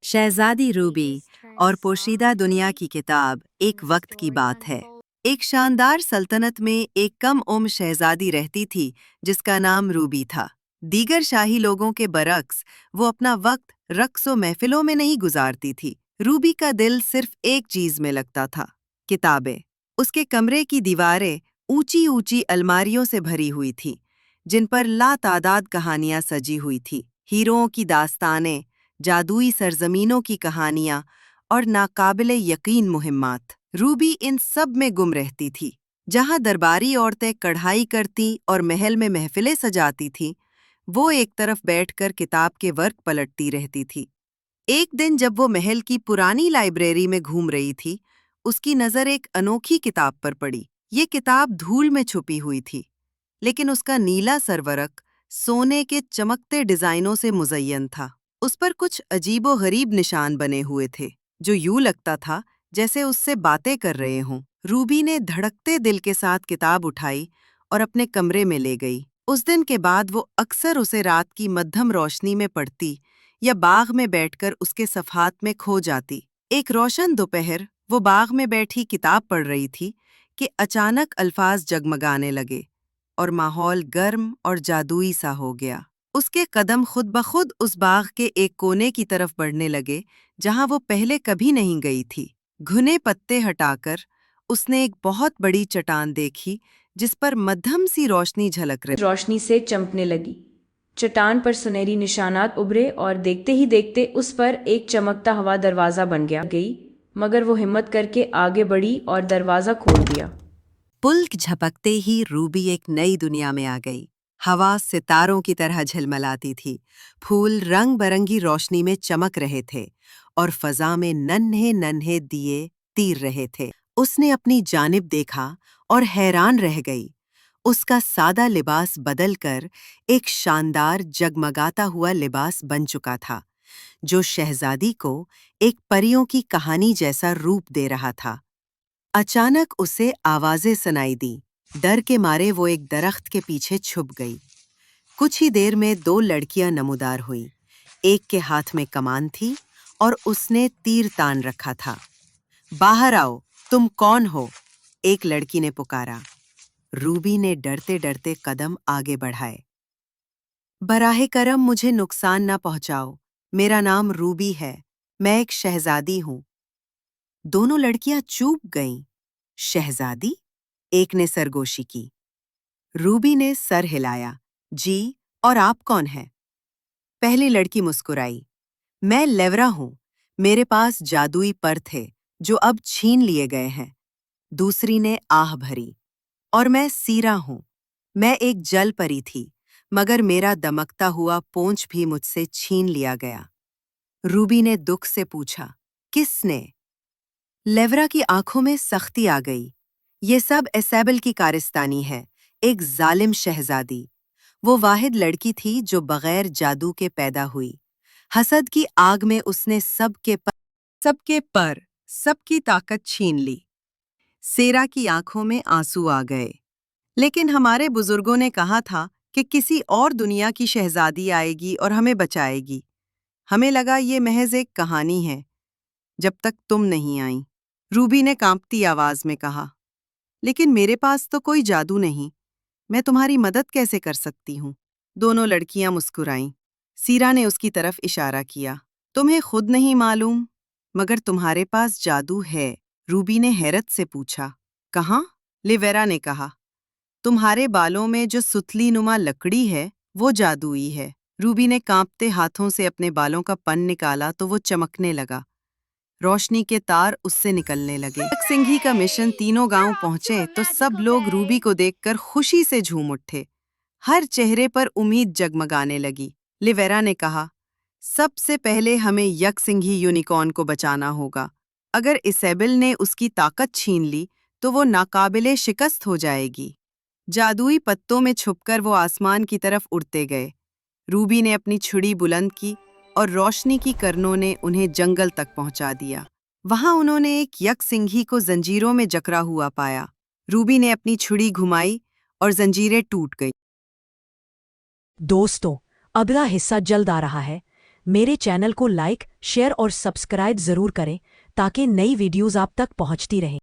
शहजादी Ruby और पोशीदा दुनिया की किताब एक वक्त की बात है। एक शानदार सल्तनत में एक कम उम्र शहजादी रहती थी जिसका नाम रूबी था। दीगर शाही लोगों के बरक्स वो अपना वक्त रक्स व महफिलों में नहीं गुजारती थी। रूबी का दिल सिर्फ एक चीज में लगता था, किताबें। उसके कमरे की दीवारें ऊंची ऊंची अलमारियों से भरी हुई थीं, जिन पर लातादाद कहानियां सजी हुई थी। हीरोओं की दास्तानें, जादुई सरजमीनों की कहानियां और नाकाबिले यकीन मुहिम्मात। रूबी इन सब में गुम रहती थी। जहां दरबारी औरतें कढ़ाई करती और महल में महफिलें सजाती थीं, वो एक तरफ बैठकर किताब के वर्क पलटती रहती थी। एक दिन जब वो महल की पुरानी लाइब्रेरी में घूम रही थी, उसकी नज़र एक अनोखी किताब पर पड़ी। ये किताब धूल में छुपी हुई थी, लेकिन उसका नीला सरवरक सोने के चमकते डिजाइनों से मुज़य्यन था। उस पर कुछ अजीबो-गरीब निशान बने हुए थे, जो यूं लगता था जैसे उससे बातें कर रहे हों। रूबी ने धड़कते दिल के साथ किताब उठाई और अपने कमरे में ले गई। उस दिन के बाद वो अक्सर उसे रात की मध्यम रोशनी में पढ़ती या बाग में बैठकर उसके सफ़हात में खो जाती। एक रोशन दोपहर वो बाग में बैठी किताब पढ़ रही थी कि अचानक अल्फाज जगमगाने लगे और माहौल गर्म और जादुई सा हो गया। उसके कदम खुद ब खुद उस बाग के एक कोने की तरफ बढ़ने लगे जहां वो पहले कभी नहीं गई थी। घुने पत्ते हटाकर उसने एक बहुत बड़ी चट्टान देखी जिस पर मध्यम सी रोशनी झलक रही। रोशनी से चमकने लगी। चट्टान पर सुनहरी निशानात उभरे और देखते ही देखते उस पर एक चमकता हुआ दरवाजा बन गई, मगर वो हिम्मत करके आगे बढ़ी और दरवाजा खोल दिया। पुल्क झपकते ही रूबी एक नई दुनिया में आ गई। हवा सितारों की तरह झलमलाती थी, फूल रंग बरंगी रोशनी में चमक रहे थे और फजा में नन्हे नन्हे दिए तीर रहे थे। उसने अपनी जानिब देखा और हैरान रह गई। उसका सादा लिबास बदलकर एक शानदार जगमगाता हुआ लिबास बन चुका था, जो शहजादी को एक परियों की कहानी जैसा रूप दे रहा था। अचानक उसे आवाजें सुनाई दी। डर के मारे वो एक दरख्त के पीछे छुप गई। कुछ ही देर में दो लड़कियां नमूदार हुईं। एक के हाथ में कमान थी और उसने तीर तान रखा था। बाहर आओ, तुम कौन हो? एक लड़की ने पुकारा। रूबी ने डरते डरते कदम आगे बढ़ाए। बराहे करम मुझे नुकसान ना पहुंचाओ, मेरा नाम रूबी है, मैं एक शहजादी हूं। दोनों लड़कियां चूप गईं। शहजादी? एक ने सरगोशी की। रूबी ने सर हिलाया। जी, और आप कौन हैं? पहली लड़की मुस्कुराई। मैं लेवरा हूं, मेरे पास जादुई पर थे जो अब छीन लिए गए हैं। दूसरी ने आह भरी। और मैं सीरा हूं, मैं एक जल परी थी, मगर मेरा दमकता हुआ पोंछ भी मुझसे छीन लिया गया। रूबी ने दुख से पूछा, किसने? लेवरा की आंखों में सख्ती आ गई। ये सब एसेबल की कारिस्तानी है, एक जालिम शहजादी। वो वाहिद लड़की थी जो बगैर जादू के पैदा हुई। हसद की आग में उसने सबके पर, सबकी ताकत छीन ली। सेरा की आंखों में आंसू आ गए। लेकिन हमारे बुजुर्गों ने कहा था कि किसी और दुनिया की शहजादी आएगी और हमें बचाएगी। हमें लगा ये महज एक कहानी है, जब तक तुम नहीं आई। रूबी ने कांपती आवाज में कहा, लेकिन मेरे पास तो कोई जादू नहीं, मैं तुम्हारी मदद कैसे कर सकती हूँ? दोनों लड़कियां मुस्कुराईं। सीरा ने उसकी तरफ इशारा किया। तुम्हें खुद नहीं मालूम, मगर तुम्हारे पास जादू है। रूबी ने हैरत से पूछा, कहाँ? लिवेरा ने कहा, तुम्हारे बालों में जो सुतली नुमा लकड़ी है, वो जादुई है। रूबी ने कांपते हाथों से अपने बालों का पन निकाला तो वो चमकने लगा। रोशनी के तार उससे निकलने लगे। सिंघी का मिशन तीनों गांव पहुंचे तो सब लोग रूबी को देखकर खुशी से झूम उठे। हर चेहरे पर उम्मीद जगमगाने लगी। लिवेरा ने कहा, सबसे पहले हमें यकसिंघी यूनिकॉर्न को बचाना होगा। अगर इसेबल ने उसकी ताकत छीन ली तो वो नाकाबिले शिकस्त हो जाएगी। जादुई पत्तों में छुपकर वो आसमान की तरफ उड़ते गए। रूबी ने अपनी छुरी बुलंद की और रोशनी की करनों ने उन्हें जंगल तक पहुंचा दिया। वहां उन्होंने एक यकसिंघी को जंजीरों में जकड़ा हुआ पाया। रूबी ने अपनी छुरी घुमाई और जंजीरें टूट गई। दोस्तों, अगला हिस्सा जल्द आ रहा है। میرے چینل کو لائک، شیئر اور سبسکرائب ضرور کریں تاکہ نئی ویڈیوز آپ تک پہنچتی رہیں۔